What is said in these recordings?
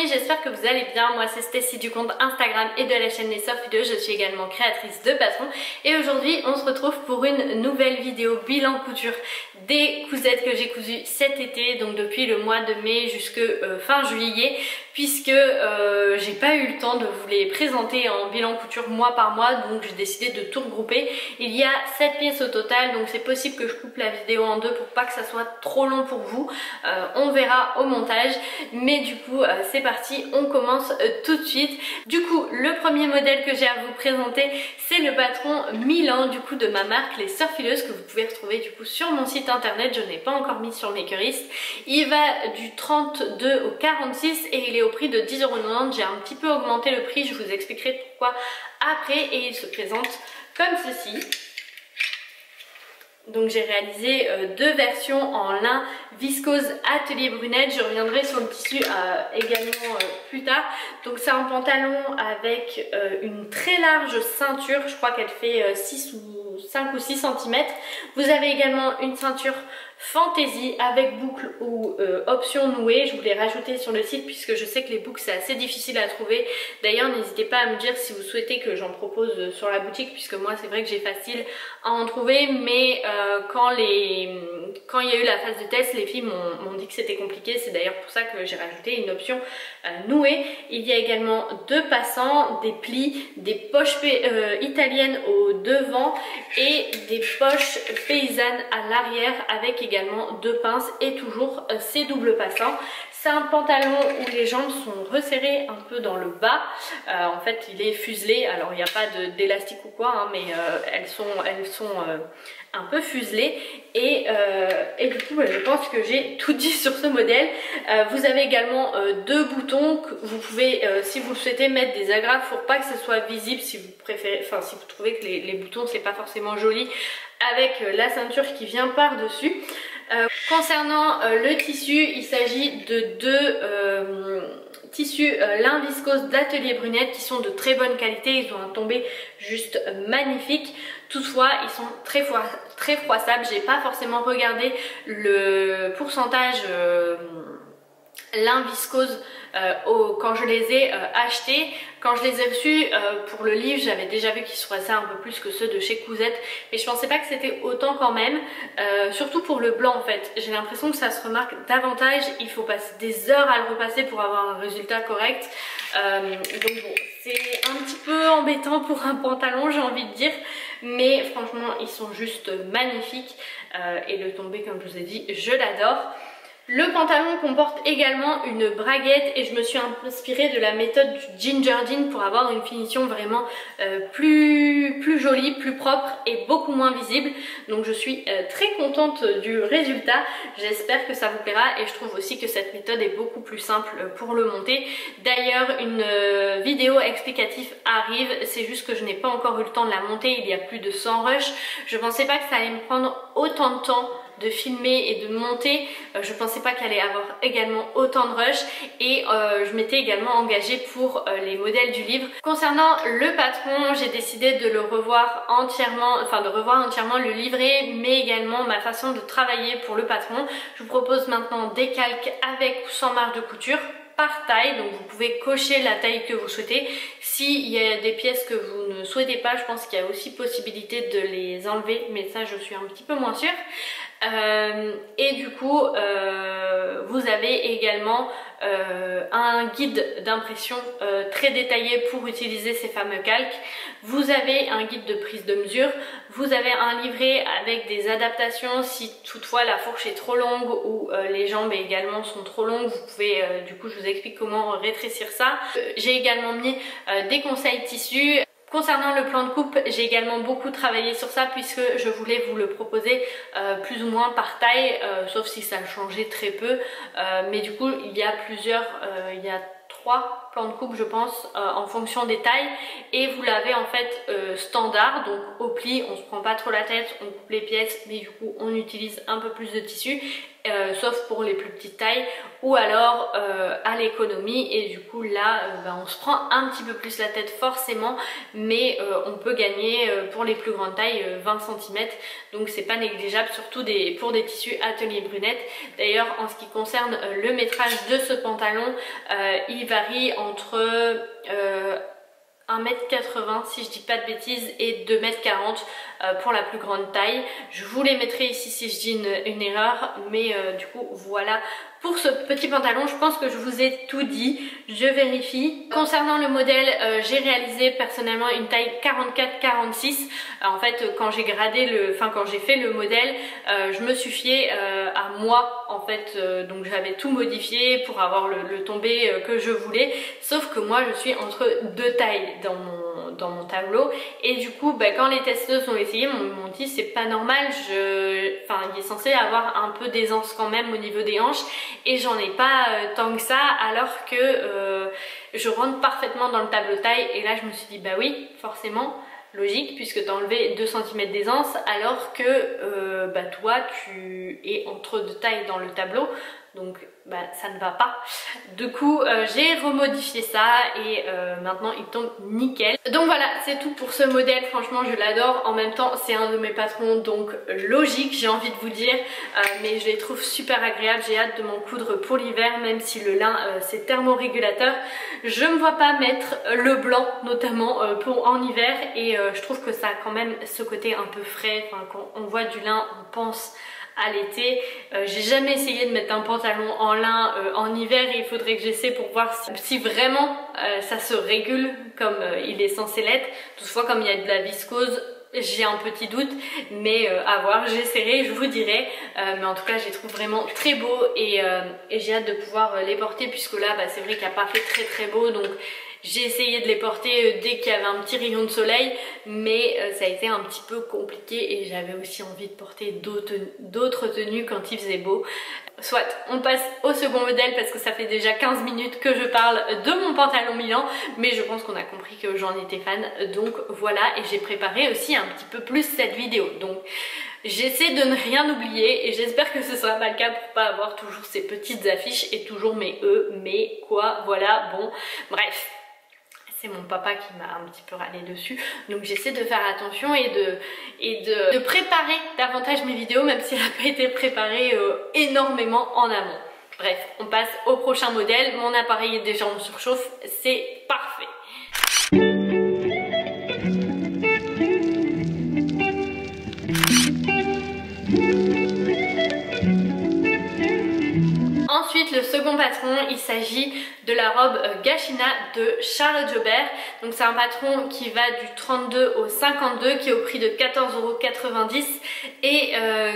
amis, j'espère que vous allez bien. Moi c'est Stécie du compte Instagram et de la chaîne Les Sœurs Fileuses. Je suis également créatrice de patrons et aujourd'hui on se retrouve pour une nouvelle vidéo bilan couture des cousettes que j'ai cousues cet été, donc depuis le mois de mai jusque fin juillet, puisque j'ai pas eu le temps de vous les présenter en bilan couture mois par mois, donc j'ai décidé de tout regrouper. Il y a 7 pièces au total, donc c'est possible que je coupe la vidéo en deux pour pas que ça soit trop long pour vous. On verra au montage, mais du coup c'est parti, on commence tout de suite. Du coup le premier modèle que j'ai à vous présenter, c'est le patron Milan du coup de ma marque Les Sœurs Fileuses, que vous pouvez retrouver du coup sur mon site internet. Je n'ai pas encore mis sur Makerist. Il va du 32 au 46 et il est au prix de 10,90 €. J'ai un petit peu augmenté le prix, je vous expliquerai pourquoi après, et il se présente comme ceci. Donc j'ai réalisé deux versions en lin viscose atelier brunette. Je reviendrai sur le tissu également plus tard. Donc c'est un pantalon avec une très large ceinture, je crois qu'elle fait 5 ou 6 cm. Vous avez également une ceinture fantaisie avec boucle ou option nouée. Je vous l'ai rajouté sur le site puisque je sais que les boucles c'est assez difficile à trouver. D'ailleurs n'hésitez pas à me dire si vous souhaitez que j'en propose sur la boutique, puisque moi c'est vrai que j'ai facile à en trouver, mais quand il y a eu la phase de test, les filles m'ont dit que c'était compliqué. C'est d'ailleurs pour ça que j'ai rajouté une option nouée. Il y a également deux passants, des plis, des poches italiennes au devant et des poches paysannes à l'arrière, avec également deux pinces et toujours ces doubles passants. C'est un pantalon où les jambes sont resserrées un peu dans le bas. En fait il est fuselé, alors il n'y a pas d'élastique ou quoi, hein, mais elles sont un peu fuselées. Et du coup je pense que j'ai tout dit sur ce modèle. Vous avez également deux boutons que vous pouvez, si vous le souhaitez, mettre des agrafes pour pas que ce soit visible, si vous préférez, enfin si vous trouvez que les boutons c'est pas forcément joli, avec la ceinture qui vient par dessus. Concernant le tissu, il s'agit de deux tissus lin viscose d'atelier brunette qui sont de très bonne qualité. Ils ont un tombé juste magnifique. Toutefois ils sont très froissables. J'ai pas forcément regardé le pourcentage lin viscose quand je les ai achetés. Quand je les ai reçus pour le livre, j'avais déjà vu qu'ils se froissaient un peu plus que ceux de chez Cousette, mais je pensais pas que c'était autant quand même, surtout pour le blanc en fait. J'ai l'impression que ça se remarque davantage. Il faut passer des heures à le repasser pour avoir un résultat correct, donc bon, c'est un petit peu embêtant pour un pantalon, j'ai envie de dire, mais franchement ils sont juste magnifiques, et le tombé, comme je vous ai dit, je l'adore. Le pantalon comporte également une braguette et je me suis inspirée de la méthode du Ginger Jean pour avoir une finition vraiment plus jolie, plus propre et beaucoup moins visible. Donc je suis très contente du résultat. J'espère que ça vous plaira, et je trouve aussi que cette méthode est beaucoup plus simple pour le monter. D'ailleurs une vidéo explicative arrive, c'est juste que je n'ai pas encore eu le temps de la monter. Il y a plus de 100 rushs. Je pensais pas que ça allait me prendre autant de temps de filmer et de monter. Je pensais pas qu'elle allait avoir également autant de rush, et je m'étais également engagée pour les modèles du livre. Concernant le patron, j'ai décidé de le revoir entièrement, enfin de revoir entièrement le livret, mais également ma façon de travailler pour le patron. Je vous propose maintenant des calques avec ou sans marge de couture par taille, donc vous pouvez cocher la taille que vous souhaitez. S'il y a des pièces que vous ne souhaitez pas, je pense qu'il y a aussi possibilité de les enlever, mais ça je suis un petit peu moins sûre. Et du coup vous avez également un guide d'impression très détaillé pour utiliser ces fameux calques. Vous avez un guide de prise de mesure, vous avez un livret avec des adaptations si toutefois la fourche est trop longue ou les jambes également sont trop longues. Vous pouvez, du coup je vous explique comment rétrécir ça. J'ai également mis des conseils tissus. Concernant le plan de coupe, j'ai également beaucoup travaillé sur ça puisque je voulais vous le proposer plus ou moins par taille, sauf si ça changeait très peu, mais du coup il y a il y a 3 plans de coupe je pense en fonction des tailles, et vous l'avez en fait standard, donc au pli, on se prend pas trop la tête, on coupe les pièces mais du coup on utilise un peu plus de tissu, sauf pour les plus petites tailles, ou alors à l'économie, et du coup là on se prend un petit peu plus la tête forcément, mais on peut gagner pour les plus grandes tailles 20 cm, donc c'est pas négligeable, surtout pour des tissus atelier brunette. D'ailleurs en ce qui concerne le métrage de ce pantalon, il varie entre 1m80 si je dis pas de bêtises et 2m40 pour la plus grande taille. Je vous les mettrai ici si je dis une erreur, mais du coup voilà pour ce petit pantalon. Je pense que je vous ai tout dit, je vérifie. Concernant le modèle, j'ai réalisé personnellement une taille 44-46. En fait quand j'ai quand j'ai fait le modèle, je me suis fiée à moi en fait, donc j'avais tout modifié pour avoir le tombé que je voulais, sauf que moi je suis entre deux tailles dans mon tableau, et du coup quand les testeuses ont essayé, m'ont dit c'est pas normal, il est censé avoir un peu d'aisance quand même au niveau des hanches, et j'en ai pas tant que ça, alors que je rentre parfaitement dans le tableau taille. Et là je me suis dit bah oui forcément, logique, puisque tu as enlevé 2 cm d'aisance, alors que toi tu es entre deux tailles dans le tableau, donc ça ne va pas. Du coup j'ai remodifié ça, et maintenant il tombe nickel. Donc voilà, c'est tout pour ce modèle. Franchement je l'adore, en même temps c'est un de mes patrons, donc logique j'ai envie de vous dire, mais je les trouve super agréables. J'ai hâte de m'en coudre pour l'hiver, même si le lin c'est thermorégulateur. Je me vois pas mettre le blanc notamment en hiver, et je trouve que ça a quand même ce côté un peu frais. Quand on voit du lin on pense à l'été. J'ai jamais essayé de mettre un pantalon en lin en hiver, et il faudrait que j'essaie pour voir si vraiment ça se régule comme il est censé l'être. Toutefois comme il y a de la viscose, j'ai un petit doute, mais à voir, j'essaierai, je vous dirai. Mais en tout cas je les trouve vraiment très beaux, et j'ai hâte de pouvoir les porter, puisque là c'est vrai qu'il n'a pas fait très beau, donc j'ai essayé de les porter dès qu'il y avait un petit rayon de soleil, mais ça a été un petit peu compliqué, et j'avais aussi envie de porter d'autres tenues quand il faisait beau. Soit, on passe au second modèle, parce que ça fait déjà 15 minutes que je parle de mon pantalon Milan, mais je pense qu'on a compris que j'en étais fan, donc voilà. Et j'ai préparé aussi un petit peu plus cette vidéo, donc j'essaie de ne rien oublier, et j'espère que ce sera pas le cas pour pas avoir toujours ces petites affiches et toujours mes mais quoi, voilà, bon, bref. C'est mon papa qui m'a un petit peu râlé dessus, donc j'essaie de faire attention et de préparer davantage mes vidéos, même si elle n'a pas été préparée énormément en amont. Bref, on passe au prochain modèle. Mon appareil est déjà en surchauffe, c'est parfait. Ensuite, le second patron, il s'agit de la robe Gashina de Charlotte Jobert. Donc c'est un patron qui va du 32 au 52, qui est au prix de 14,90 € et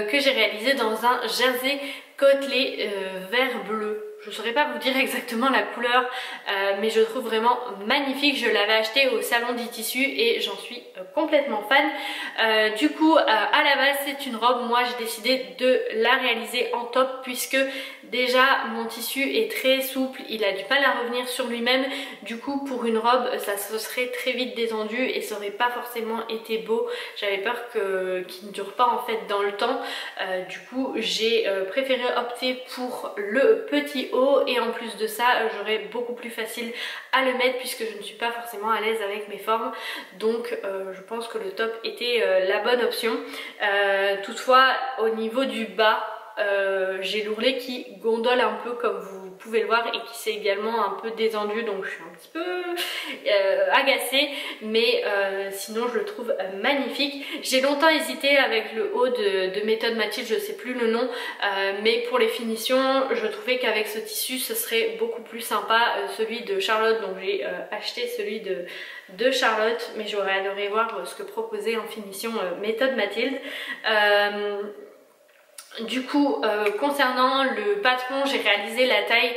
que j'ai réalisé dans un jersey côtelé vert bleu. Je ne saurais pas vous dire exactement la couleur, mais je trouve vraiment magnifique. Je l'avais acheté au salon du tissu et j'en suis complètement fan. Du coup, à la base, c'est une robe. Moi, j'ai décidé de la réaliser en top, puisque déjà mon tissu est très souple, il a du mal à revenir sur lui-même. Du coup, pour une robe, ça se serait très vite détendu et ça aurait pas forcément été beau. J'avais peur qu'il ne dure pas en fait dans le temps. Du coup, j'ai préféré opter pour le petit haut, et en plus de ça, j'aurais beaucoup plus facile à le mettre, puisque je ne suis pas forcément à l'aise avec mes formes. Donc je pense que le top était la bonne option. Toutefois, au niveau du bas, j'ai l'ourlet qui gondole un peu, comme vous pouvez le voir, et qui s'est également un peu détendu, donc je suis un petit peu agacée, mais sinon je le trouve magnifique. J'ai longtemps hésité avec le haut de Méthode Mathilde, je sais plus le nom, mais pour les finitions je trouvais qu'avec ce tissu ce serait beaucoup plus sympa, celui de Charlotte, donc j'ai acheté celui de Charlotte, mais j'aurais adoré voir ce que proposait en finition Méthode Mathilde. Du coup, concernant le patron, j'ai réalisé la taille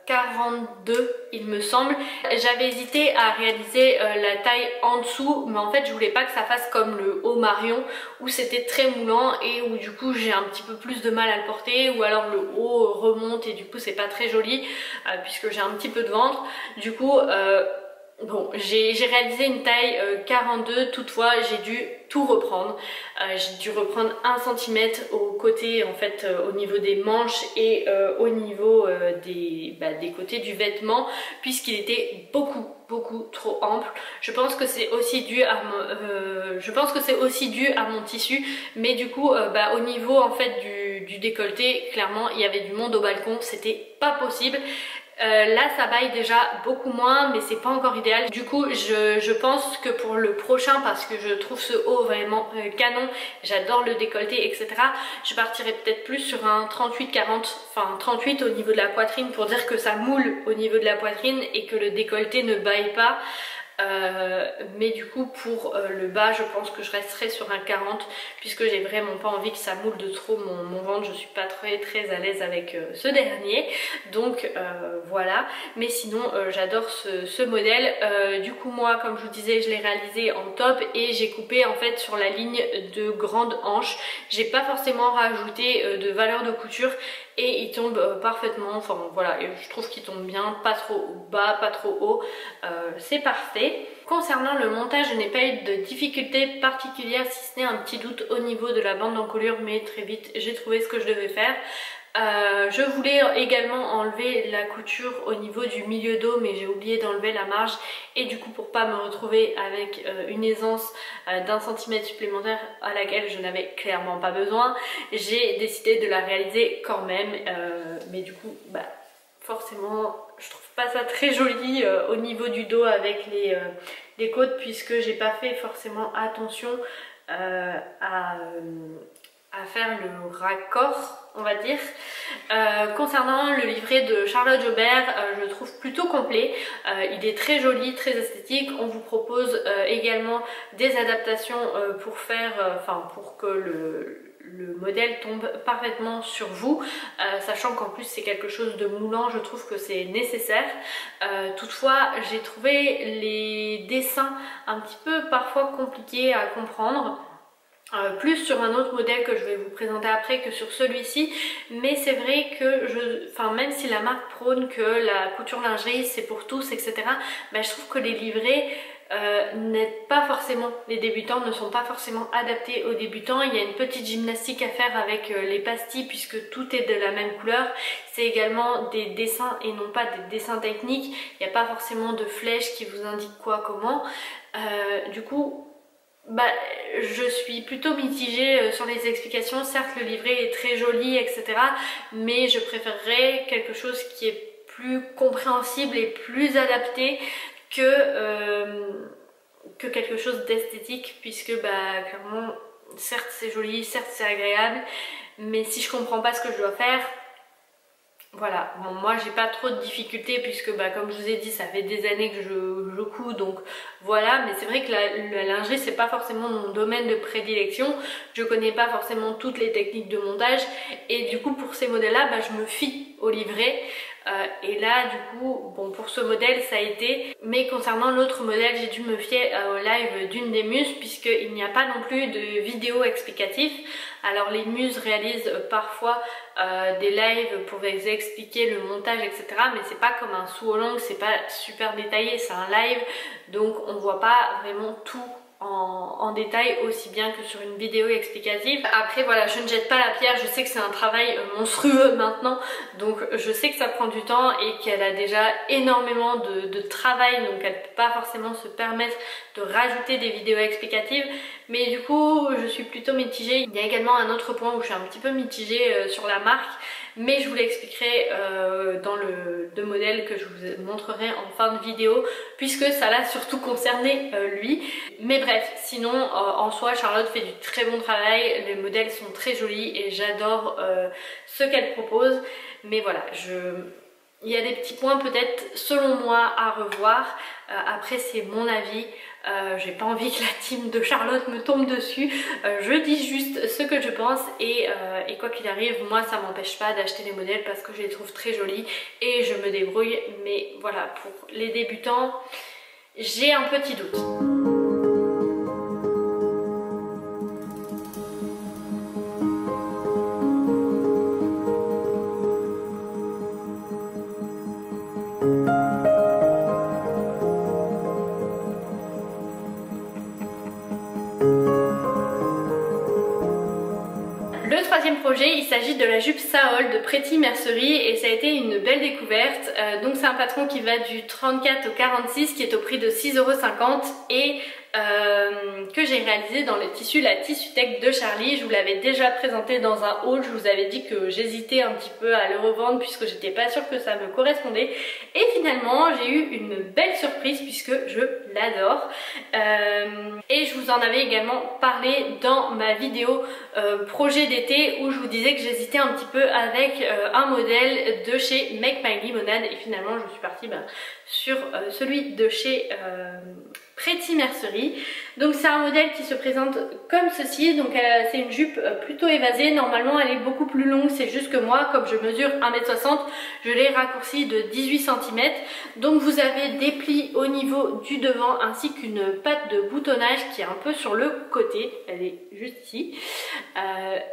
42 il me semble. J'avais hésité à réaliser la taille en dessous, mais en fait je voulais pas que ça fasse comme le haut Marion, où c'était très moulant et où du coup j'ai un petit peu plus de mal à le porter, ou alors le haut remonte et du coup c'est pas très joli puisque j'ai un petit peu de ventre. Du coup Bon, j'ai réalisé une taille 42, toutefois j'ai dû tout reprendre. J'ai dû reprendre 1 cm au côté, en fait, au niveau des manches et au niveau des côtés du vêtement, puisqu'il était beaucoup trop ample. Je pense que c'est aussi dû à mon tissu, mais du coup au niveau en fait du décolleté, clairement il y avait du monde au balcon, c'était pas possible. Là ça baille déjà beaucoup moins, mais c'est pas encore idéal. Du coup je pense que pour le prochain, parce que je trouve ce haut vraiment canon, j'adore le décolleté etc, je partirai peut-être plus sur un 38-40, enfin 38 au niveau de la poitrine, pour dire que ça moule au niveau de la poitrine et que le décolleté ne baille pas. Mais du coup pour le bas je pense que je resterai sur un 40, puisque j'ai vraiment pas envie que ça moule de trop mon ventre. Je suis pas très à l'aise avec ce dernier, donc voilà. Mais sinon j'adore ce modèle. Du coup moi, comme je vous disais, je l'ai réalisé en top et j'ai coupé en fait sur la ligne de grande hanche. J'ai pas forcément rajouté de valeur de couture et il tombe parfaitement, enfin voilà, et je trouve qu'il tombe bien, pas trop bas, pas trop haut, c'est parfait. Concernant le montage, je n'ai pas eu de difficulté particulière, si ce n'est un petit doute au niveau de la bande d'encolure, mais très vite j'ai trouvé ce que je devais faire. Je voulais également enlever la couture au niveau du milieu dos, mais j'ai oublié d'enlever la marge, et du coup pour pas me retrouver avec une aisance d'1 centimètre supplémentaire à laquelle je n'avais clairement pas besoin, j'ai décidé de la réaliser quand même, mais du coup forcément je trouve pas ça très joli au niveau du dos avec les côtes, puisque j'ai pas fait forcément attention à faire le raccord, on va dire. Concernant le livret de Charlotte Jobert, je le trouve plutôt complet. Il est très joli, très esthétique. On vous propose également des adaptations pour faire, pour que le modèle tombe parfaitement sur vous, sachant qu'en plus c'est quelque chose de moulant, je trouve que c'est nécessaire. Toutefois j'ai trouvé les dessins un petit peu parfois compliqués à comprendre. Plus sur un autre modèle que je vais vous présenter après que sur celui-ci, mais c'est vrai que même si la marque prône que la couture lingerie c'est pour tous etc, je trouve que les livrets n'aident pas forcément les débutants, ne sont pas forcément adaptés aux débutants. Il y a une petite gymnastique à faire avec les pastilles, puisque tout est de la même couleur. C'est également des dessins et non pas des dessins techniques. Il n'y a pas forcément de flèches qui vous indiquent quoi, comment. Du coup je suis plutôt mitigée sur les explications. Certes le livret est très joli etc, mais je préférerais quelque chose qui est plus compréhensible et plus adapté que quelque chose d'esthétique, puisque clairement certes c'est joli, certes c'est agréable, mais si je comprends pas ce que je dois faire, voilà. Bon, moi j'ai pas trop de difficultés, puisque comme je vous ai dit ça fait des années que je couds, donc voilà. Mais c'est vrai que la lingerie c'est pas forcément mon domaine de prédilection, je connais pas forcément toutes les techniques de montage, et du coup pour ces modèles là je me fie au livret. Et là du coup bon, pour ce modèle ça a été, mais concernant l'autre modèle j'ai dû me fier au live d'une des muses, puisqu'il n'y a pas non plus de vidéo explicative. Alors les muses réalisent parfois des lives pour vous expliquer le montage etc, mais c'est pas comme un sous aux longues, c'est pas super détaillé, c'est un live, donc on voit pas vraiment tout en détail aussi bien que sur une vidéo explicative. Après voilà, je ne jette pas la pierre, je sais que c'est un travail monstrueux maintenant, donc je sais que ça prend du temps et qu'elle a déjà énormément de travail, donc elle ne peut pas forcément se permettre de rajouter des vidéos explicatives, mais du coup je suis plutôt mitigée. Il y a également un autre point où je suis un petit peu mitigée sur la marque, mais je vous l'expliquerai dans le modèle que je vous montrerai en fin de vidéo, puisque ça l'a surtout concerné lui. Mais bref, sinon en soi Charlotte fait du très bon travail, les modèles sont très jolis et j'adore ce qu'elle propose. Mais voilà, il y a des petits points peut-être selon moi à revoir, après c'est mon avis. J'ai pas envie que la team de Charlotte me tombe dessus, je dis juste ce que je pense, et quoi qu'il arrive, moi ça m'empêche pas d'acheter les modèles parce que je les trouve très jolis et je me débrouille. Mais voilà, pour les débutants j'ai un petit doute. Le troisième projet, il s'agit de la jupe Saol de Pretty Mercery et ça a été une belle découverte. Donc c'est un patron qui va du 34 au 46 qui est au prix de 6,50 € et que j'ai réalisé dans le tissu la Tissu Tech de Charlie. Je vous l'avais déjà présenté dans un haul, je vous avais dit que j'hésitais un petit peu à le revendre puisque j'étais pas sûre que ça me correspondait et finalement j'ai eu une belle surprise puisque je l'adore et je vous en avais également parlé dans ma vidéo projet d'été où je vous disais que j'hésitais un petit peu avec un modèle de chez Make My Lemonade et finalement je suis partie sur celui de chez Pretty Mercery. Donc c'est un modèle qui se présente comme ceci, donc c'est une jupe plutôt évasée, normalement elle est beaucoup plus longue, c'est juste que moi comme je mesure 1,60 m, je l'ai raccourcie de 18 cm. Donc vous avez des plis au niveau du devant ainsi qu'une patte de boutonnage qui est un peu sur le côté, elle est juste ici.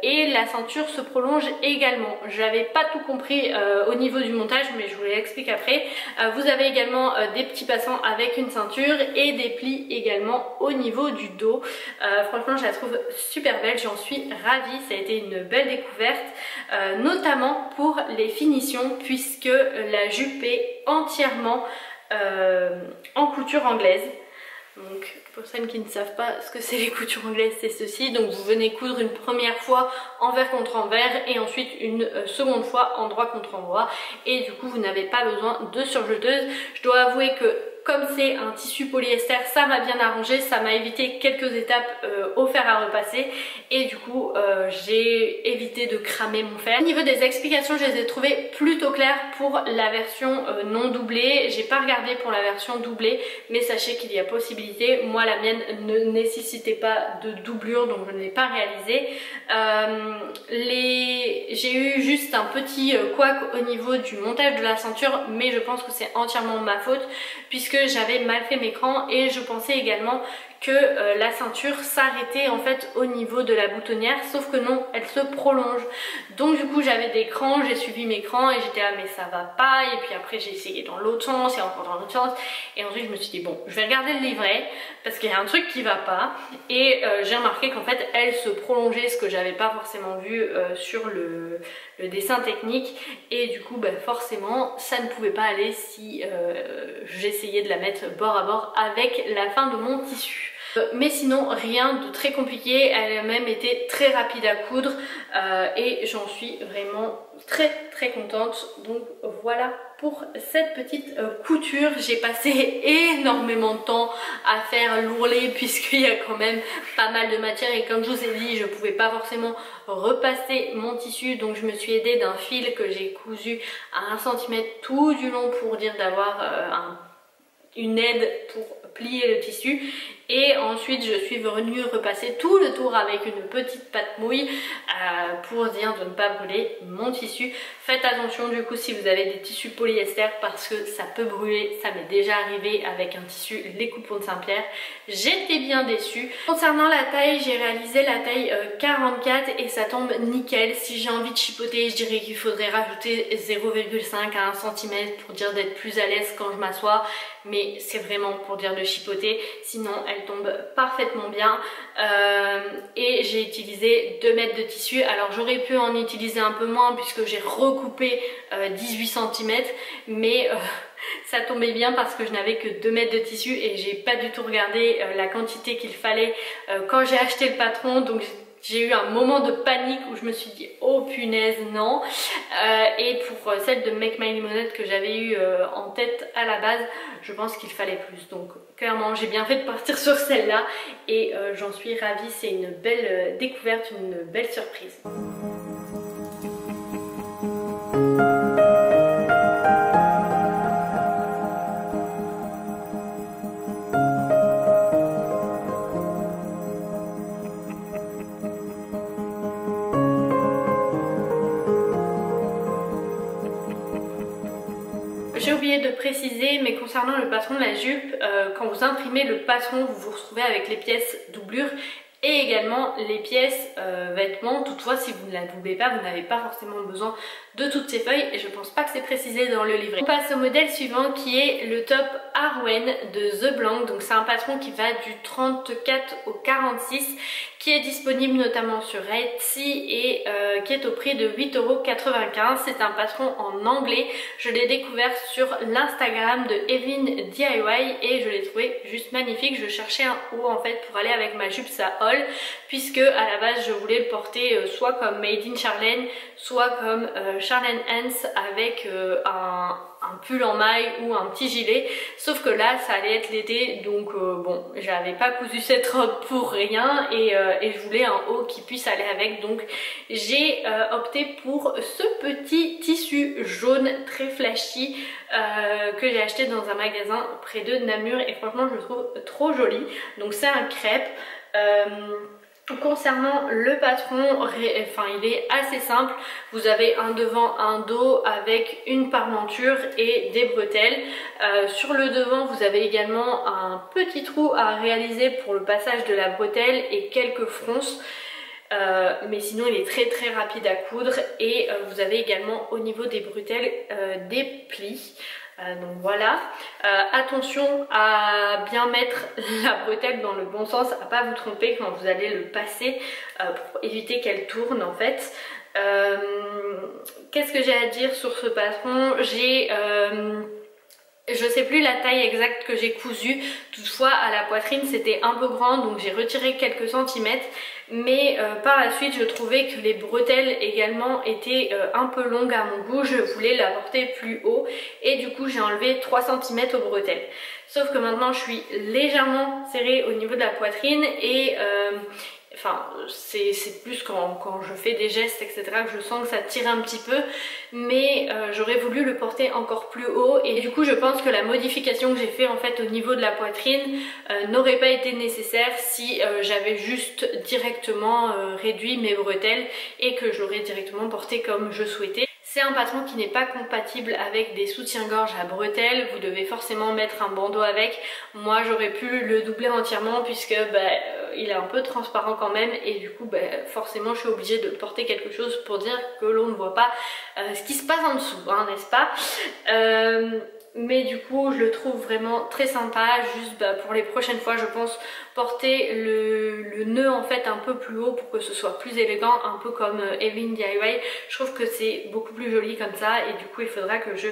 Et la ceinture se prolonge également. J'avais pas tout compris au niveau du montage mais je vous l'explique après. Vous avez également des petits passants avec une ceinture et des plis également au niveau du dos. Franchement je la trouve super belle, j'en suis ravie, ça a été une belle découverte notamment pour les finitions puisque la jupe est entièrement en couture anglaise. Donc pour celles qui ne savent pas ce que c'est les coutures anglaises, c'est ceci. Donc vous venez coudre une première fois envers contre envers et ensuite une seconde fois endroit contre endroit et du coup vous n'avez pas besoin de surjeteuse. Je dois avouer que comme c'est un tissu polyester, ça m'a bien arrangé, ça m'a évité quelques étapes au fer à repasser et du coup j'ai évité de cramer mon fer. Au niveau des explications, je les ai trouvées plutôt claires pour la version non doublée. J'ai pas regardé pour la version doublée, mais sachez qu'il y a possibilité. Moi la mienne ne nécessitait pas de doublure donc je ne l'ai pas réalisé. J'ai eu juste un petit couac au niveau du montage de la ceinture, mais je pense que c'est entièrement ma faute puisque j'avais mal fait mes crans et je pensais également que la ceinture s'arrêtait en fait au niveau de la boutonnière, sauf que non, elle se prolonge. Donc du coup j'avais des crans, j'ai suivi mes crans et j'étais là mais ça va pas, et puis après j'ai essayé dans l'autre sens et encore dans l'autre sens et ensuite je me suis dit bon je vais regarder le livret parce qu'il y a un truc qui va pas et j'ai remarqué qu'en fait elle se prolongeait, ce que j'avais pas forcément vu sur le dessin technique et du coup forcément ça ne pouvait pas aller si j'essayais de la mettre bord à bord avec la fin de mon tissu. Mais sinon rien de très compliqué, elle a même été très rapide à coudre et j'en suis vraiment très contente. Donc voilà pour cette petite couture. J'ai passé énormément de temps à faire l'ourlet puisqu'il y a quand même pas mal de matière et comme je vous ai dit je pouvais pas forcément repasser mon tissu, donc je me suis aidée d'un fil que j'ai cousu à 1 cm tout du long pour dire d'avoir une aide pour plier le tissu et ensuite je suis venue repasser tout le tour avec une petite pâte mouille pour dire de ne pas brûler mon tissu. Faites attention du coup si vous avez des tissus polyester parce que ça peut brûler, ça m'est déjà arrivé avec un tissu les coupons de Saint-Pierre, j'étais bien déçue. Concernant la taille, j'ai réalisé la taille 44 et ça tombe nickel. Si j'ai envie de chipoter, je dirais qu'il faudrait rajouter 0,5 à 1 cm pour dire d'être plus à l'aise quand je m'assois, mais c'est vraiment pour dire de chipoter, sinon elle tombe parfaitement bien. Et j'ai utilisé 2 mètres de tissu, alors j'aurais pu en utiliser un peu moins puisque j'ai recoupé 18 cm, mais ça tombait bien parce que je n'avais que 2 mètres de tissu et j'ai pas du tout regardé la quantité qu'il fallait quand j'ai acheté le patron, donc j'ai eu un moment de panique où je me suis dit oh punaise non. Et pour celle de Make My Lemonade que j'avais eu en tête à la base, je pense qu'il fallait plus, donc clairement j'ai bien fait de partir sur celle-là et j'en suis ravie, c'est une belle découverte, une belle surprise. J'ai oublié de préciser, mais concernant le patron de la jupe, quand vous imprimez le patron, vous vous retrouvez avec les pièces doublure et également les pièces vêtements. Toutefois, si vous ne la doublez pas, vous n'avez pas forcément besoin de toutes ces feuilles et je pense pas que c'est précisé dans le livret. On passe au modèle suivant qui est le top Arwen de The Blanc. Donc c'est un patron qui va du 34 au 46, qui est disponible notamment sur Etsy et qui est au prix de 8,95 €. C'est un patron en anglais. Je l'ai découvert sur l'Instagram de Evelyn DIY et je l'ai trouvé juste magnifique. Je cherchais un haut en fait pour aller avec ma jupe ça haul, puisque à la base je voulais le porter soit comme Made in Charlène, soit comme Charlène Hans avec un pull en maille ou un petit gilet, sauf que là ça allait être l'été, donc bon, j'avais pas cousu cette robe pour rien et je voulais un haut qui puisse aller avec, donc j'ai opté pour ce petit tissu jaune très flashy que j'ai acheté dans un magasin près de Namur et franchement je le trouve trop joli. Donc c'est un crêpe. Concernant le patron, enfin il est assez simple. Vous avez un devant, un dos avec une parmenture et des bretelles. Sur le devant vous avez également un petit trou à réaliser pour le passage de la bretelle et quelques fronces. Mais sinon il est très rapide à coudre et vous avez également au niveau des bretelles des plis. Donc voilà, attention à bien mettre la bretelle dans le bon sens, à pas vous tromper quand vous allez le passer pour éviter qu'elle tourne en fait. Qu'est-ce que j'ai à dire sur ce patron? Je sais plus la taille exacte que j'ai cousu, toutefois à la poitrine c'était un peu grand donc j'ai retiré quelques centimètres, mais par la suite je trouvais que les bretelles également étaient un peu longues à mon goût, je voulais la porter plus haut et du coup j'ai enlevé 3 cm aux bretelles. Sauf que maintenant je suis légèrement serrée au niveau de la poitrine et enfin c'est plus quand je fais des gestes etc que je sens que ça tire un petit peu, mais j'aurais voulu le porter encore plus haut et du coup je pense que la modification que j'ai fait en fait au niveau de la poitrine n'aurait pas été nécessaire si j'avais juste directement réduit mes bretelles et que je l'aurais directement porté comme je souhaitais. C'est un patron qui n'est pas compatible avec des soutiens-gorge à bretelles, vous devez forcément mettre un bandeau avec. Moi j'aurais pu le doubler entièrement puisque il est un peu transparent quand même et du coup forcément je suis obligée de porter quelque chose pour dire que l'on ne voit pas ce qui se passe en dessous, hein, n'est-ce pas? Mais du coup je le trouve vraiment très sympa, juste pour les prochaines fois je pense porter le nœud en fait un peu plus haut pour que ce soit plus élégant, un peu comme Evelyn DIY. Je trouve que c'est beaucoup plus joli comme ça et du coup il faudra que je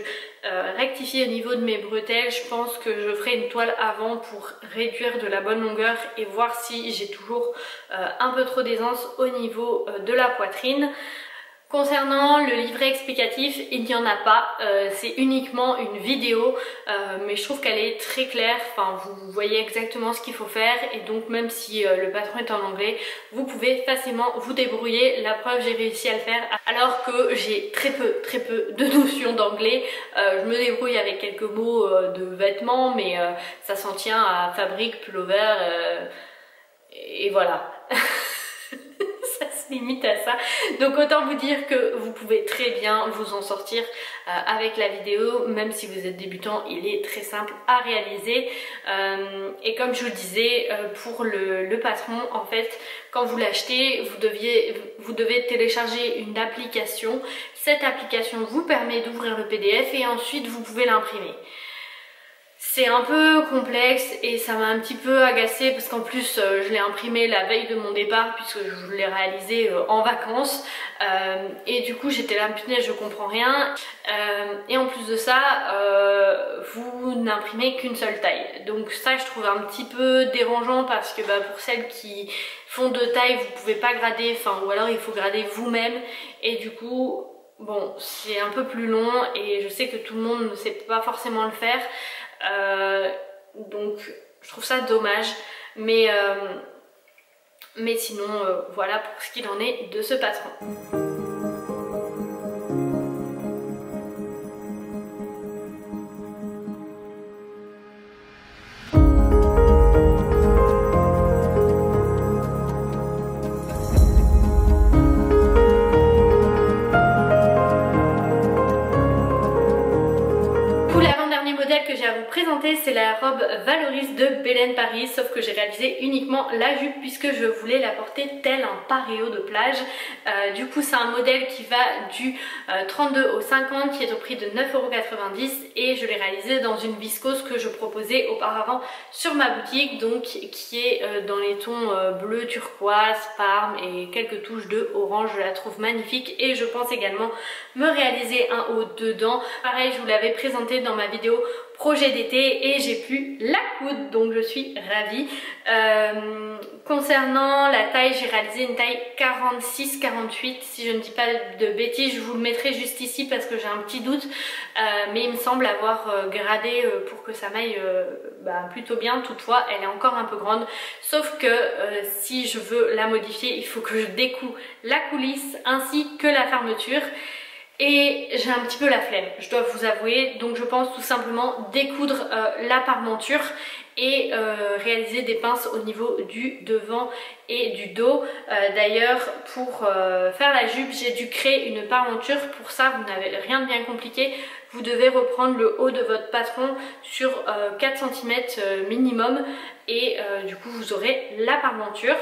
rectifie au niveau de mes bretelles. Je pense que je ferai une toile avant pour réduire de la bonne longueur et voir si j'ai toujours un peu trop d'aisance au niveau de la poitrine. Concernant le livret explicatif, il n'y en a pas, c'est uniquement une vidéo, mais je trouve qu'elle est très claire, enfin vous voyez exactement ce qu'il faut faire et donc même si le patron est en anglais, vous pouvez facilement vous débrouiller. La preuve, j'ai réussi à le faire alors que j'ai très peu de notions d'anglais. Je me débrouille avec quelques mots de vêtements, mais ça s'en tient à fabrique, pullover et voilà. Ça se limite à ça, donc autant vous dire que vous pouvez très bien vous en sortir avec la vidéo, même si vous êtes débutant, il est très simple à réaliser. Et comme je vous le disais, pour le patron, en fait, quand vous l'achetez, vous devez télécharger une application. Cette application vous permet d'ouvrir le PDF et ensuite vous pouvez l'imprimer. C'est un peu complexe et ça m'a un petit peu agacée parce qu'en plus je l'ai imprimé la veille de mon départ puisque je l'ai réalisé en vacances et du coup j'étais là, punaise, je comprends rien, et en plus de ça vous n'imprimez qu'une seule taille, donc ça je trouve un petit peu dérangeant parce que pour celles qui font 2 tailles vous pouvez pas grader, enfin ou alors il faut grader vous-même et du coup bon c'est un peu plus long et je sais que tout le monde ne sait pas forcément le faire. Donc je trouve ça dommage, mais sinon voilà pour ce qu'il en est de ce patron. Que j'ai à vous présenter, c'est la robe Valoris de Belen Paris, sauf que j'ai réalisé uniquement la jupe puisque je voulais la porter tel un paréo de plage. Du coup c'est un modèle qui va du 32 au 50 qui est au prix de 9,90 € et je l'ai réalisé dans une viscose que je proposais auparavant sur ma boutique, donc qui est dans les tons bleu, turquoise, parme et quelques touches de orange. Je la trouve magnifique et je pense également me réaliser un haut dedans. Pareil, je vous l'avais présenté dans ma vidéo projet d'été et j'ai pu la coudre, donc je suis ravie. Concernant la taille, j'ai réalisé une taille 46-48 si je ne dis pas de bêtises. Je vous le mettrai juste ici parce que j'ai un petit doute, mais il me semble avoir gradé pour que ça m'aille plutôt bien. Toutefois elle est encore un peu grande, sauf que si je veux la modifier il faut que je découe la coulisse ainsi que la fermeture. Et j'ai un petit peu la flemme, je dois vous avouer, donc je pense tout simplement découdre la parmenture et réaliser des pinces au niveau du devant et du dos. D'ailleurs pour faire la jupe j'ai dû créer une parmenture. Pour ça vous n'avez rien de bien compliqué, vous devez reprendre le haut de votre patron sur 4 cm minimum et du coup vous aurez la parmenture.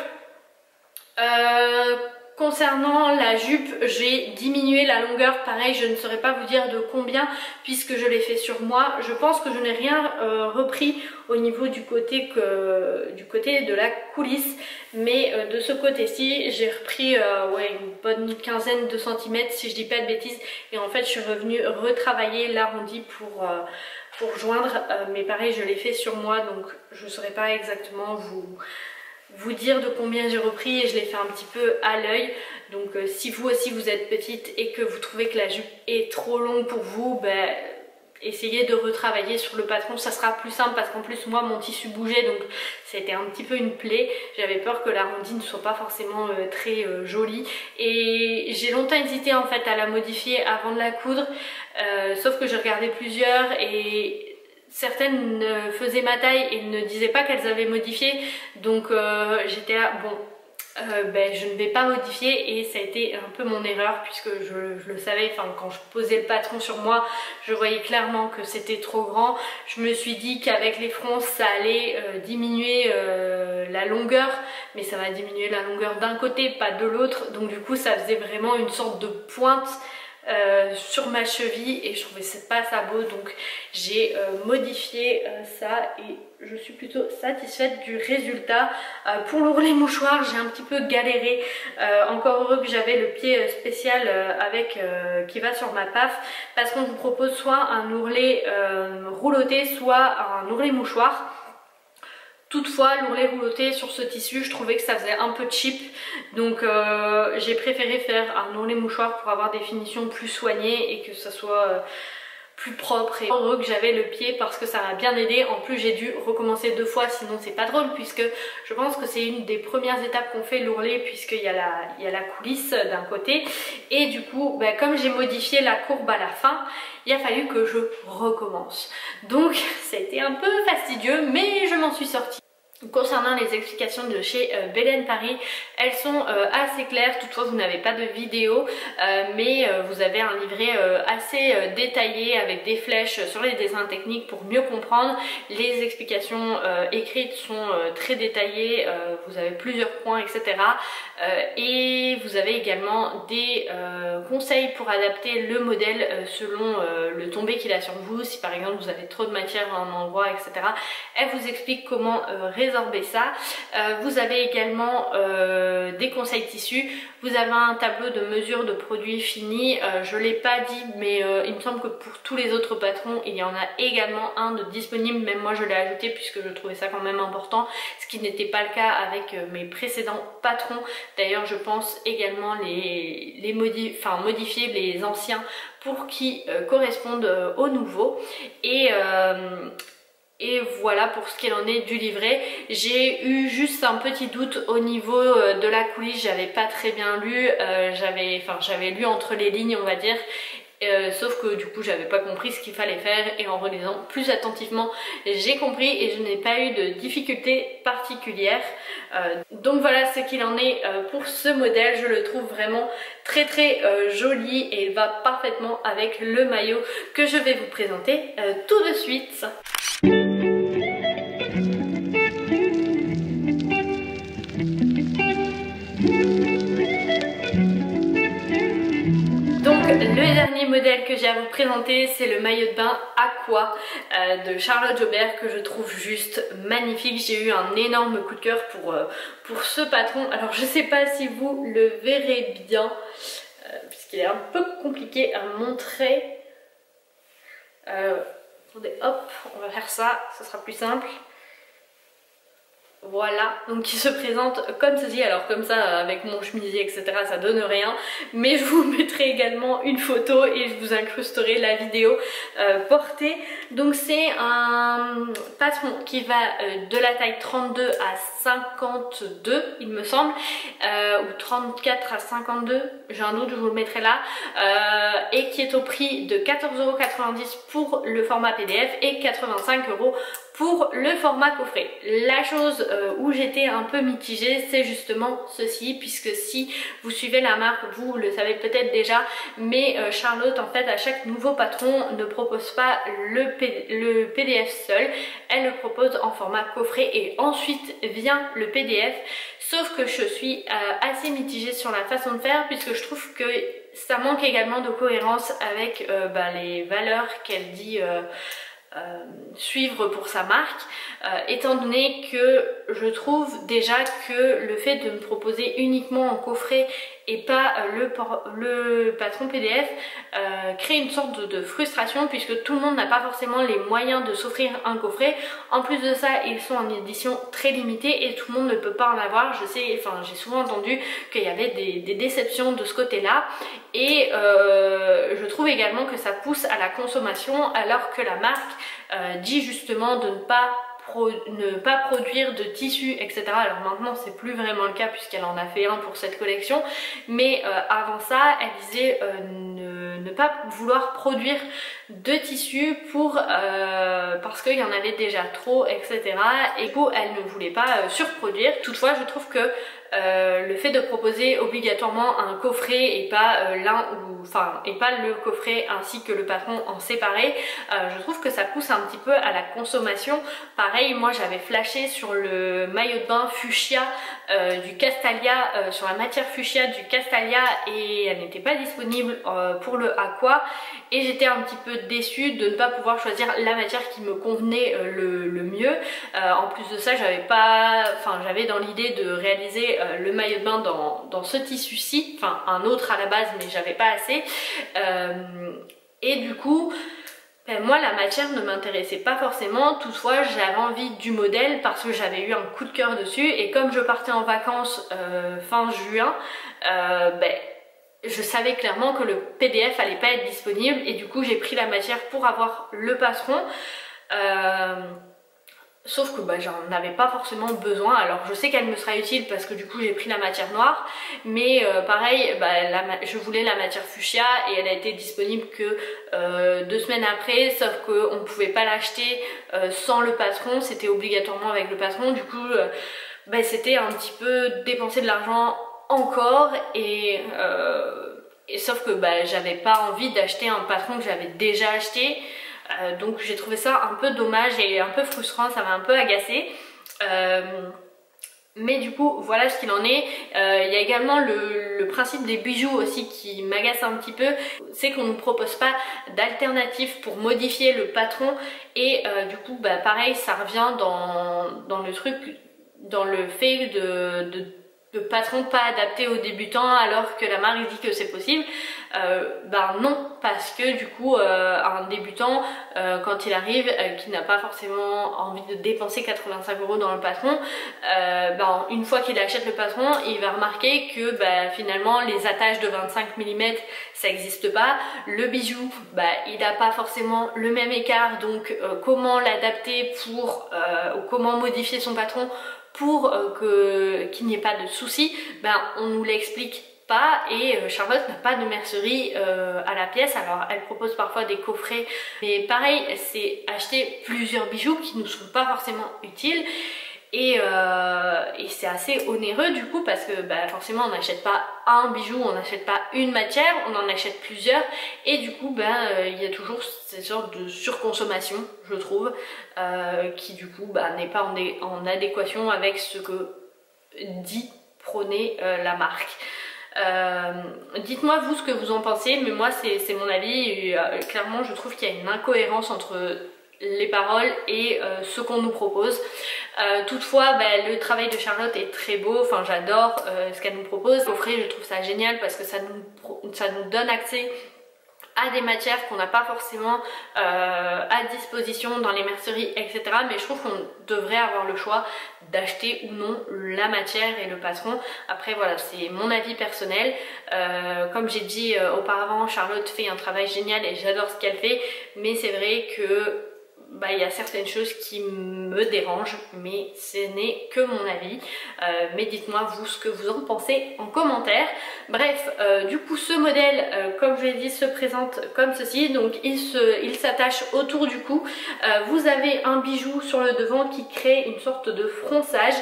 Concernant la jupe, j'ai diminué la longueur, pareil je ne saurais pas vous dire de combien puisque je l'ai fait sur moi. Je pense que je n'ai rien repris au niveau du côté de la coulisse, mais de ce côté-ci j'ai repris une bonne quinzaine de centimètres si je dis pas de bêtises, et en fait je suis revenue retravailler l'arrondi pour joindre, mais pareil je l'ai fait sur moi donc je ne saurais pas exactement vous dire de combien j'ai repris et je l'ai fait un petit peu à l'œil. Donc si vous aussi vous êtes petite et que vous trouvez que la jupe est trop longue pour vous, essayez de retravailler sur le patron, ça sera plus simple parce qu'en plus moi mon tissu bougeait donc c'était un petit peu une plaie. J'avais peur que l'arrondi ne soit pas forcément très joli et j'ai longtemps hésité en fait à la modifier avant de la coudre, sauf que j'ai regardé plusieurs et certaines faisaient ma taille et ne disaient pas qu'elles avaient modifié, donc j'étais là, bon je ne vais pas modifier, et ça a été un peu mon erreur puisque je le savais, enfin quand je posais le patron sur moi je voyais clairement que c'était trop grand. Je me suis dit qu'avec les fronces ça allait diminuer la longueur, mais ça va diminuer la longueur d'un côté pas de l'autre, donc du coup ça faisait vraiment une sorte de pointe sur ma cheville et je trouvais pas ça beau, donc j'ai modifié ça et je suis plutôt satisfaite du résultat. Pour l'ourlet mouchoir j'ai un petit peu galéré, encore heureux que j'avais le pied spécial qui va sur ma paf, parce qu'on vous propose soit un ourlet rouloté soit un ourlet mouchoir. Toutefois l'ourlet rouloté sur ce tissu je trouvais que ça faisait un peu cheap, donc j'ai préféré faire un ourlet mouchoir pour avoir des finitions plus soignées et que ça soit plus propre. Et heureux que j'avais le pied parce que ça m'a bien aidé. En plus j'ai dû recommencer 2 fois sinon c'est pas drôle, puisque je pense que c'est une des premières étapes qu'on fait l'ourlet, puisqu'il y a la coulisse d'un côté et du coup comme j'ai modifié la courbe à la fin il a fallu que je recommence, donc ça a été un peu fastidieux mais je m'en suis sortie. Concernant les explications de chez Belen Paris, elles sont assez claires. Toutefois vous n'avez pas de vidéo, mais vous avez un livret assez détaillé avec des flèches sur les dessins techniques pour mieux comprendre. Les explications écrites sont très détaillées, vous avez plusieurs points etc. Et vous avez également des conseils pour adapter le modèle selon le tombé qu'il a sur vous. Si par exemple vous avez trop de matière à un endroit etc. Elle vous explique comment résorber ça. Vous avez également des conseils tissus, vous avez un tableau de mesure de produits finis, je l'ai pas dit mais il me semble que pour tous les autres patrons il y en a également un de disponible, même moi je l'ai ajouté puisque je trouvais ça quand même important, ce qui n'était pas le cas avec mes précédents patrons. D'ailleurs je pense également modifier les anciens pour qu'ils correspondent aux nouveaux. Et voilà pour ce qu'il en est du livret. J'ai eu juste un petit doute au niveau de la coulisse, j'avais pas très bien lu, j'avais lu entre les lignes on va dire, sauf que du coup j'avais pas compris ce qu'il fallait faire, et en relisant plus attentivement j'ai compris et je n'ai pas eu de difficultés particulières. Donc voilà ce qu'il en est pour ce modèle. Je le trouve vraiment très joli et il va parfaitement avec le maillot que je vais vous présenter tout de suite. dernier modèle que j'ai à vous présenter, c'est le maillot de bain Aqua de Charlotte Jobert, que je trouve juste magnifique. J'ai eu un énorme coup de cœur pour ce patron. Alors je sais pas si vous le verrez bien, puisqu'il est un peu compliqué à montrer. Attendez, hop, on va faire ça, ce sera plus simple. Voilà, donc il se présente comme ceci. Alors comme ça, avec mon chemisier etc, ça donne rien, mais je vous mettrai également une photo et je vous incrusterai la vidéo portée. Donc c'est un patron qui va de la taille 32 à 52 il me semble, ou 34 à 52, j'ai un doute, je vous le mettrai là, et qui est au prix de 14,90 € pour le format PDF et 85 € pour le format coffret. La chose où j'étais un peu mitigée, c'est justement ceci, puisque si vous suivez la marque, vous le savez peut-être déjà, mais Charlotte en fait à chaque nouveau patron ne propose pas le PDF seul, elle le propose en format coffret et ensuite vient le PDF, sauf que je suis assez mitigée sur la façon de faire, puisque je trouve que ça manque également de cohérence avec les valeurs qu'elle dit suivre pour sa marque, étant donné que je trouve déjà que le fait de me proposer uniquement en coffret et pas le patron PDF crée une sorte de frustration, puisque tout le monde n'a pas forcément les moyens de s'offrir un coffret. En plus de ça, ils sont en édition très limitée et tout le monde ne peut pas en avoir. Je sais, enfin j'ai souvent entendu qu'il y avait des déceptions de ce côté là, et je trouve également que ça pousse à la consommation, alors que la marque dit justement de ne pas produire de tissus etc. Alors maintenant c'est plus vraiment le cas puisqu'elle en a fait un pour cette collection, mais avant ça elle disait ne pas vouloir produire de tissus parce qu'il y en avait déjà trop etc. Et du coup elle ne voulait pas surproduire. Toutefois je trouve que le fait de proposer obligatoirement un coffret et pas le coffret ainsi que le patron en séparé, je trouve que ça pousse un petit peu à la consommation. Pareil, moi j'avais flashé sur le maillot de bain fuchsia du Castalia, sur la matière fuchsia du Castalia, et elle n'était pas disponible pour le Aqua, et j'étais un petit peu déçue de ne pas pouvoir choisir la matière qui me convenait le mieux. En plus de ça, j'avais dans l'idée de réaliser le maillot de bain dans ce tissu-ci, enfin un autre à la base, mais j'avais pas assez. Et du coup, moi la matière ne m'intéressait pas forcément. Toutefois j'avais envie du modèle parce que j'avais eu un coup de cœur dessus, et comme je partais en vacances fin juin, je savais clairement que le PDF allait pas être disponible, et du coup j'ai pris la matière pour avoir le patron. Sauf que j'en avais pas forcément besoin. Alors je sais qu'elle me sera utile parce que du coup j'ai pris la matière noire, mais pareil je voulais la matière fuchsia et elle a été disponible que 2 semaines après, sauf qu'on ne pouvait pas l'acheter sans le patron, c'était obligatoirement avec le patron. Du coup c'était un petit peu dépenser de l'argent encore, et sauf que j'avais pas envie d'acheter un patron que j'avais déjà acheté. Donc j'ai trouvé ça un peu dommage et un peu frustrant, ça m'a un peu agacée. Mais du coup voilà ce qu'il en est. Il y a également le principe des bijoux aussi qui m'agace un petit peu, c'est qu'on ne nous propose pas d'alternative pour modifier le patron, et du coup pareil ça revient dans le truc, dans le fait de patron pas adapté aux débutants, alors que la marque dit que c'est possible. Non, parce que du coup un débutant quand il arrive, qui n'a pas forcément envie de dépenser 85 € dans le patron, une fois qu'il achète le patron, il va remarquer que finalement les attaches de 25 mm ça n'existe pas, le bijou il n'a pas forcément le même écart, donc comment l'adapter ou comment modifier son patron pour qu'il n'y ait pas de soucis, on nous l'explique pas, et Charlotte n'a pas de mercerie à la pièce. Alors elle propose parfois des coffrets, mais pareil c'est acheter plusieurs bijoux qui ne sont pas forcément utiles, et c'est assez onéreux du coup, parce que forcément on n'achète pas un bijou, on n'achète pas une matière, on en achète plusieurs, et du coup il y a toujours cette sorte de surconsommation, je trouve, qui du coup n'est pas en adéquation avec ce que dit prôner la marque. Dites-moi vous ce que vous en pensez, mais moi c'est mon avis et clairement je trouve qu'il y a une incohérence entre les paroles et ce qu'on nous propose. Toutefois le travail de Charlotte est très beau, enfin j'adore ce qu'elle nous propose. Au frais je trouve ça génial parce que ça nous donne accès à des matières qu'on n'a pas forcément à disposition dans les merceries, etc. Mais je trouve qu'on devrait avoir le choix d'acheter ou non la matière et le patron. Après voilà, c'est mon avis personnel. Comme j'ai dit auparavant, Charlotte fait un travail génial et j'adore ce qu'elle fait, mais c'est vrai que il y a certaines choses qui me dérangent, mais ce n'est que mon avis. Mais dites-moi vous ce que vous en pensez en commentaire. Bref, du coup ce modèle, comme je l'ai dit, se présente comme ceci. Donc il s'attache autour du cou. Vous avez un bijou sur le devant qui crée une sorte de fronçage.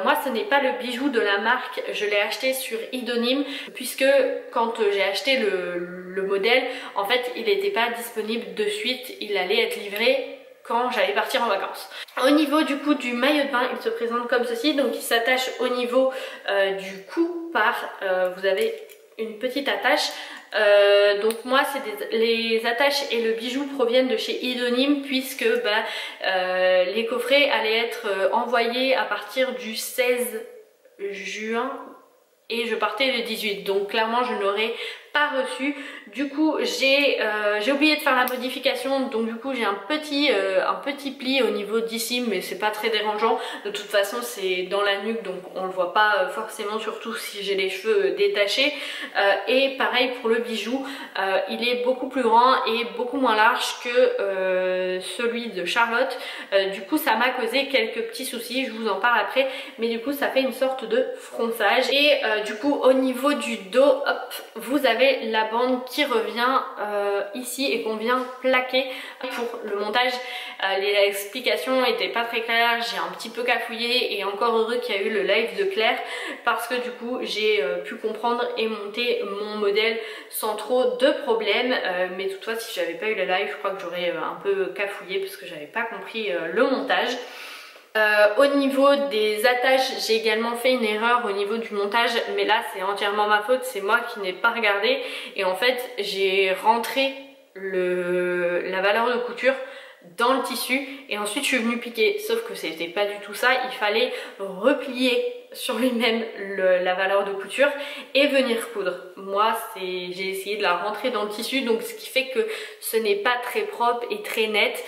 Moi ce n'est pas le bijou de la marque, je l'ai acheté sur Idonim, puisque quand j'ai acheté le modèle, en fait il n'était pas disponible de suite, il allait être livré quand j'allais partir en vacances. Au niveau du coup du maillot de bain, il se présente comme ceci, donc il s'attache au niveau du cou par, vous avez une petite attache. Donc moi les attaches et le bijou proviennent de chez Idonim, puisque les coffrets allaient être envoyés à partir du 16 juin et je partais le 18, donc clairement je n'aurais pas reçu. Du coup j'ai oublié de faire la modification, donc du coup j'ai un petit pli au niveau d'ici, mais c'est pas très dérangeant. De toute façon c'est dans la nuque, donc on le voit pas forcément, surtout si j'ai les cheveux détachés. Et pareil pour le bijou, il est beaucoup plus grand et beaucoup moins large que celui de Charlotte. Du coup ça m'a causé quelques petits soucis, je vous en parle après, mais du coup ça fait une sorte de fronçage. Et du coup au niveau du dos, hop, vous avez la bande qui revient ici et qu'on vient plaquer. Pour le montage, les explications n'étaient pas très claires, j'ai un petit peu cafouillé, et encore heureux qu'il y a eu le live de Claire, parce que du coup j'ai pu comprendre et monter mon modèle sans trop de problèmes. Mais toutefois si j'avais pas eu le live, je crois que j'aurais un peu cafouillé parce que j'avais pas compris le montage. Au niveau des attaches, j'ai également fait une erreur au niveau du montage, mais là c'est entièrement ma faute, c'est moi qui n'ai pas regardé, et en fait j'ai rentré la valeur de couture dans le tissu et ensuite je suis venue piquer, sauf que c'était pas du tout ça, il fallait replier sur lui-même la valeur de couture et venir coudre. Moi j'ai essayé de la rentrer dans le tissu, donc ce qui fait que ce n'est pas très propre et très net.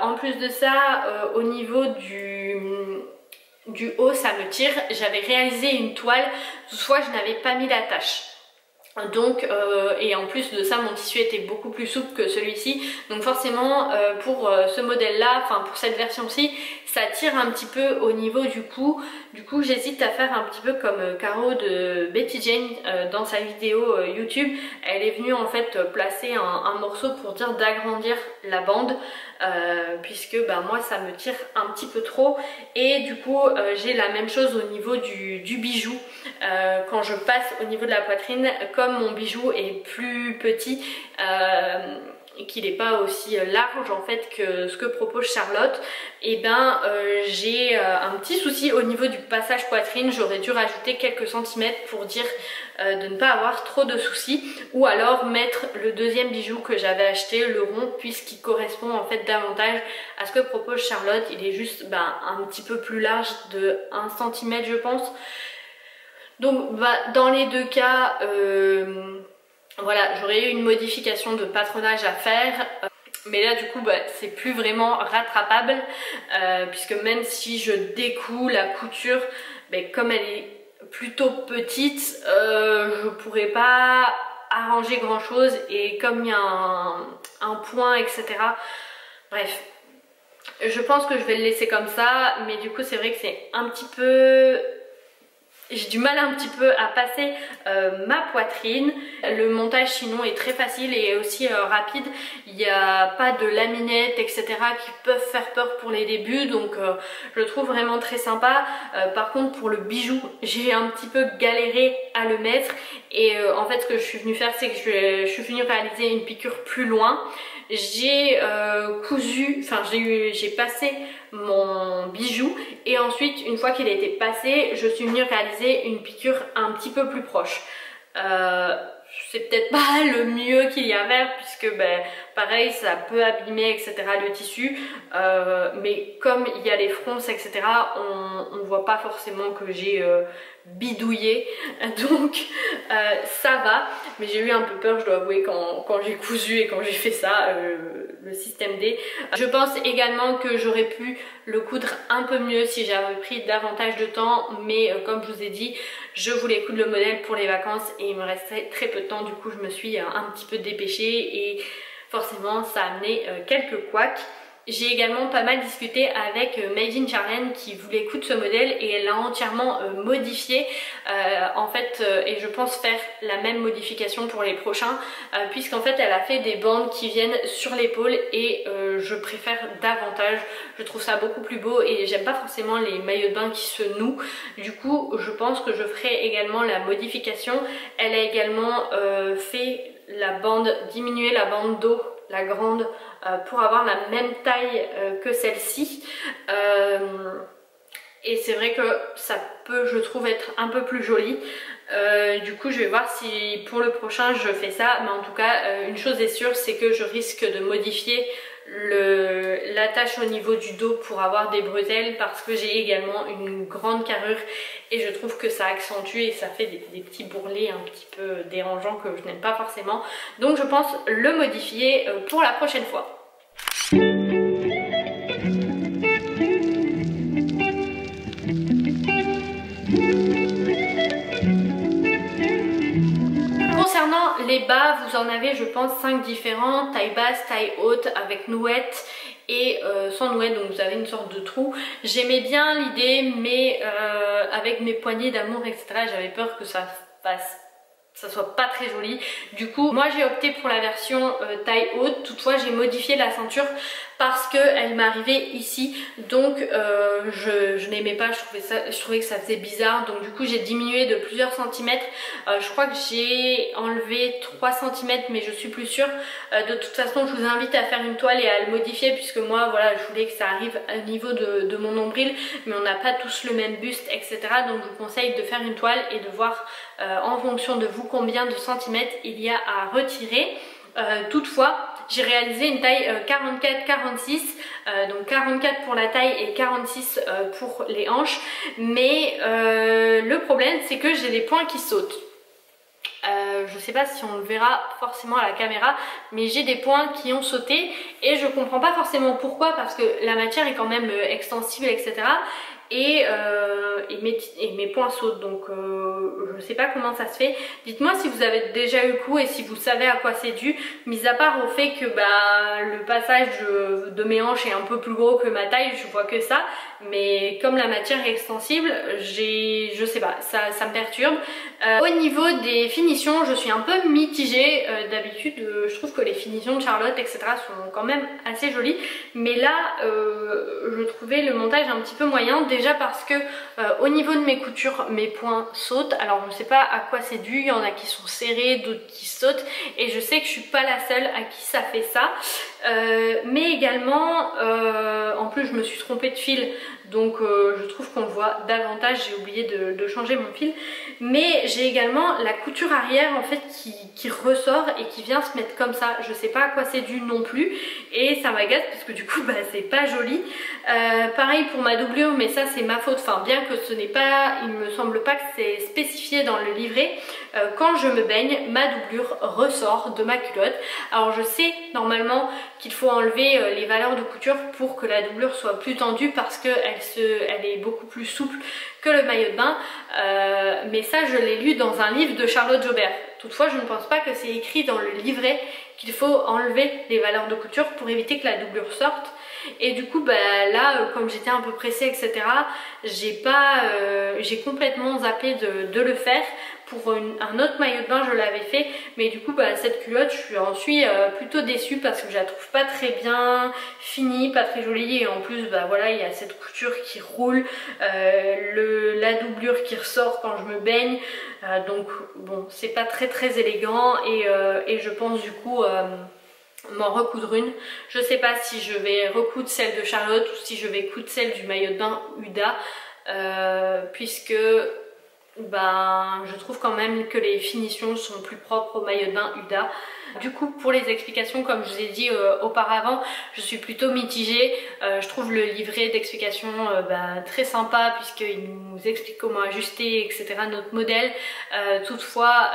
En plus de ça, au niveau du haut ça me tire, j'avais réalisé une toile, toutefois je n'avais pas mis l'attache. Donc et en plus de ça mon tissu était beaucoup plus souple que celui-ci, donc forcément pour ce modèle là, enfin pour cette version-ci, ça tire un petit peu au niveau du cou. Du coup j'hésite à faire un petit peu comme Caro de Betty Jane dans sa vidéo YouTube. Elle est venue en fait placer un morceau pour dire d'agrandir la bande, puisque moi ça me tire un petit peu trop. Et du coup j'ai la même chose au niveau du bijou. Quand je passe au niveau de la poitrine, comme mon bijou est plus petit, qu'il n'est pas aussi large en fait que ce que propose Charlotte, et j'ai un petit souci au niveau du passage poitrine. J'aurais dû rajouter quelques centimètres pour dire de ne pas avoir trop de soucis, ou alors mettre le deuxième bijou que j'avais acheté, le rond, puisqu'il correspond en fait davantage à ce que propose Charlotte. Il est juste un petit peu plus large de 1 cm je pense. Donc dans les deux cas, voilà, j'aurais eu une modification de patronage à faire, mais là du coup c'est plus vraiment rattrapable, puisque même si je découds la couture, comme elle est plutôt petite, je pourrais pas arranger grand chose, et comme il y a un point, etc. Bref, je pense que je vais le laisser comme ça, mais du coup c'est vrai que c'est un petit peu... J'ai du mal un petit peu à passer ma poitrine. Le montage sinon est très facile et aussi rapide. Il n'y a pas de laminettes etc. qui peuvent faire peur pour les débuts, donc je le trouve vraiment très sympa. Par contre pour le bijou, j'ai un petit peu galéré à le mettre, et en fait ce que je suis venue faire, c'est que je suis venue réaliser une piqûre plus loin. J'ai j'ai passé mon bijou, et ensuite une fois qu'il a été passé, je suis venue réaliser une piqûre un petit peu plus proche. C'est peut-être pas le mieux qu'il y a à faire puisque ben, pareil ça peut abîmer etc le tissu, mais comme il y a les fronces etc on voit pas forcément que j'ai bidouillé, donc ça va, mais j'ai eu un peu peur je dois avouer quand j'ai cousu et quand j'ai fait ça, le système D. Je pense également que j'aurais pu le coudre un peu mieux si j'avais pris davantage de temps, mais comme je vous ai dit, je voulais coudre le modèle pour les vacances et il me restait très peu de temps, du coup je me suis un petit peu dépêchée et forcément ça a amené quelques couacs. J'ai également pas mal discuté avec Made in Charlène qui voulait coudre ce modèle et elle l'a entièrement modifié en fait, et je pense faire la même modification pour les prochains puisqu'en fait elle a fait des bandes qui viennent sur l'épaule et je préfère davantage, je trouve ça beaucoup plus beau et j'aime pas forcément les maillots de bain qui se nouent, du coup je pense que je ferai également la modification. Elle a également fait la bande, diminuer la bande dos, la grande, pour avoir la même taille que celle-ci, et c'est vrai que ça peut je trouve être un peu plus joli. Du coup je vais voir si pour le prochain je fais ça, mais en tout cas une chose est sûre, c'est que je risque de modifier l'attache au niveau du dos pour avoir des bretelles parce que j'ai également une grande carrure et je trouve que ça accentue et ça fait des petits bourrelets un petit peu dérangeants que je n'aime pas forcément, donc je pense le modifier pour la prochaine fois. Concernant les bas, vous en avez je pense 5 différents, taille basse, taille haute, avec nouette et sans nouette, donc vous avez une sorte de trou. J'aimais bien l'idée, mais avec mes poignées d'amour etc, j'avais peur que ça soit pas très joli. Du coup moi j'ai opté pour la version taille haute. Toutefois j'ai modifié la ceinture parce qu'elle m'arrivait ici, donc je n'aimais pas, je trouvais que ça faisait bizarre, donc du coup j'ai diminué de plusieurs centimètres. Je crois que j'ai enlevé 3 cm mais je suis plus sûre. De toute façon je vous invite à faire une toile et à le modifier puisque moi voilà je voulais que ça arrive au niveau de mon nombril, mais on n'a pas tous le même buste etc, donc je vous conseille de faire une toile et de voir en fonction de vous combien de centimètres il y a à retirer. Toutefois j'ai réalisé une taille 44-46, donc 44 pour la taille et 46 pour les hanches, mais le problème c'est que j'ai des points qui sautent. Je sais pas si on le verra forcément à la caméra, mais j'ai des points qui ont sauté et je comprends pas forcément pourquoi, parce que la matière est quand même extensible etc, et mes points sautent, donc je sais pas comment ça se fait. Dites-moi si vous avez déjà eu le coup et si vous savez à quoi c'est dû, mis à part au fait que le passage de mes hanches est un peu plus gros que ma taille, je vois que ça, mais comme la matière est extensible, je sais pas, ça me perturbe. Au niveau des finitions, je suis un peu mitigée. D'habitude je trouve que les finitions de Charlotte etc sont quand même assez jolies, mais là je trouvais le montage un petit peu moyen, déjà parce que au niveau de mes coutures mes points sautent. Alors je ne sais pas à quoi c'est dû, il y en a qui sont serrés, d'autres qui sautent, et je sais que je suis pas la seule à qui ça fait ça. Mais également en plus je me suis trompée de fil, donc je trouve qu'on le voit davantage, j'ai oublié de changer mon fil, mais j'ai également la couture arrière en fait qui ressort et qui vient se mettre comme ça. Je sais pas à quoi c'est dû non plus et ça m'agace parce que du coup c'est pas joli. Pareil pour ma doublure, mais ça c'est ma faute, enfin bien que ce n'est pas, il me semble pas que c'est spécifié dans le livret, quand je me baigne ma doublure ressort de ma culotte. Alors je sais normalement qu'il faut enlever les valeurs de couture pour que la doublure soit plus tendue parce qu'elle est beaucoup plus souple que le maillot de bain, mais ça je l'ai lu dans un livre de Charlotte Jobert. Toutefois je ne pense pas que c'est écrit dans le livret qu'il faut enlever les valeurs de couture pour éviter que la doublure sorte. Et du coup là comme j'étais un peu pressée etc, j'ai complètement zappé de le faire. Pour un autre maillot de bain je l'avais fait, mais du coup cette culotte j'en suis plutôt déçue parce que je la trouve pas très bien finie, pas très jolie, et en plus voilà, il y a cette couture qui roule, la doublure qui ressort quand je me baigne, donc bon c'est pas très élégant, et je pense du coup m'en recoudre une. Je sais pas si je vais recoudre celle de Charlotte ou si je vais coudre celle du maillot de bain Huda, puisque ben je trouve quand même que les finitions sont plus propres au maillot de bain Huda. Du coup pour les explications, comme je vous ai dit auparavant, je suis plutôt mitigée. Je trouve le livret d'explications très sympa puisqu'il nous explique comment ajuster etc. notre modèle. Toutefois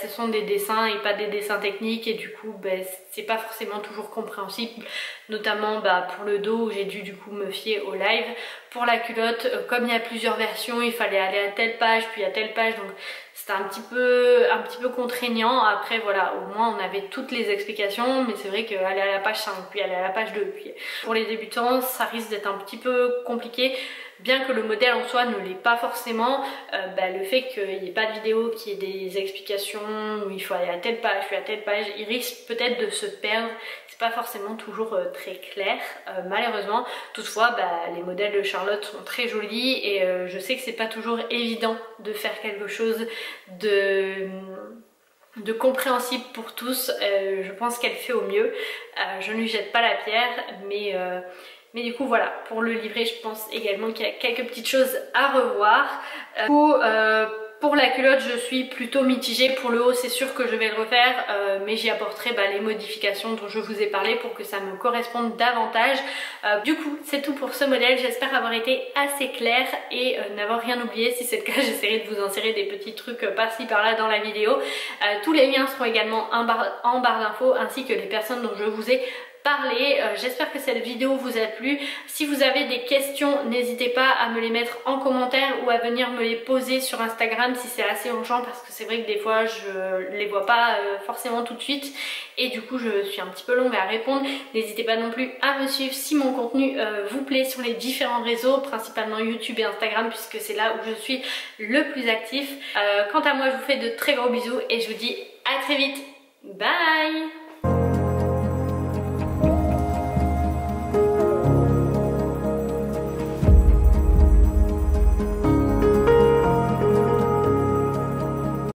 ce sont des dessins et pas des dessins techniques et du coup c'est pas forcément toujours compréhensible, notamment pour le dos où j'ai dû du coup me fier au live. Pour la culotte, comme il y a plusieurs versions, il fallait aller à telle page puis à telle page, donc c'était un petit peu contraignant. Après voilà, au moins on avait toutes les explications, mais c'est vrai qu'aller à la page 5 puis aller à la page 2 puis pour les débutants ça risque d'être un petit peu compliqué. Bien que le modèle en soi ne l'est pas forcément, le fait qu'il n'y ait pas de vidéo, qu'il y ait des explications où il faut aller à telle page puis à telle page, il risque peut-être de se perdre. C'est pas forcément toujours très clair malheureusement. Toutefois les modèles de Charlotte sont très jolis et je sais que c'est pas toujours évident de faire quelque chose de compréhensible pour tous. Je pense qu'elle fait au mieux. Je ne lui jette pas la pierre, mais du coup voilà, pour le livret je pense également qu'il y a quelques petites choses à revoir. Pour la culotte je suis plutôt mitigée. Pour le haut c'est sûr que je vais le refaire, mais j'y apporterai les modifications dont je vous ai parlé pour que ça me corresponde davantage. Du coup c'est tout pour ce modèle, j'espère avoir été assez claire et n'avoir rien oublié. Si c'est le cas j'essaierai de vous insérer des petits trucs par-ci par-là dans la vidéo. Tous les liens seront également en barre d'infos ainsi que les personnes dont je vous ai parler. J'espère que cette vidéo vous a plu. Si vous avez des questions, n'hésitez pas à me les mettre en commentaire ou à venir me les poser sur Instagram si c'est assez urgent, parce que c'est vrai que des fois je les vois pas forcément tout de suite et du coup je suis un petit peu longue à répondre. N'hésitez pas non plus à me suivre si mon contenu vous plaît sur les différents réseaux, principalement YouTube et Instagram puisque c'est là où je suis le plus actif. Quant à moi je vous fais de très gros bisous et je vous dis à très vite. Bye!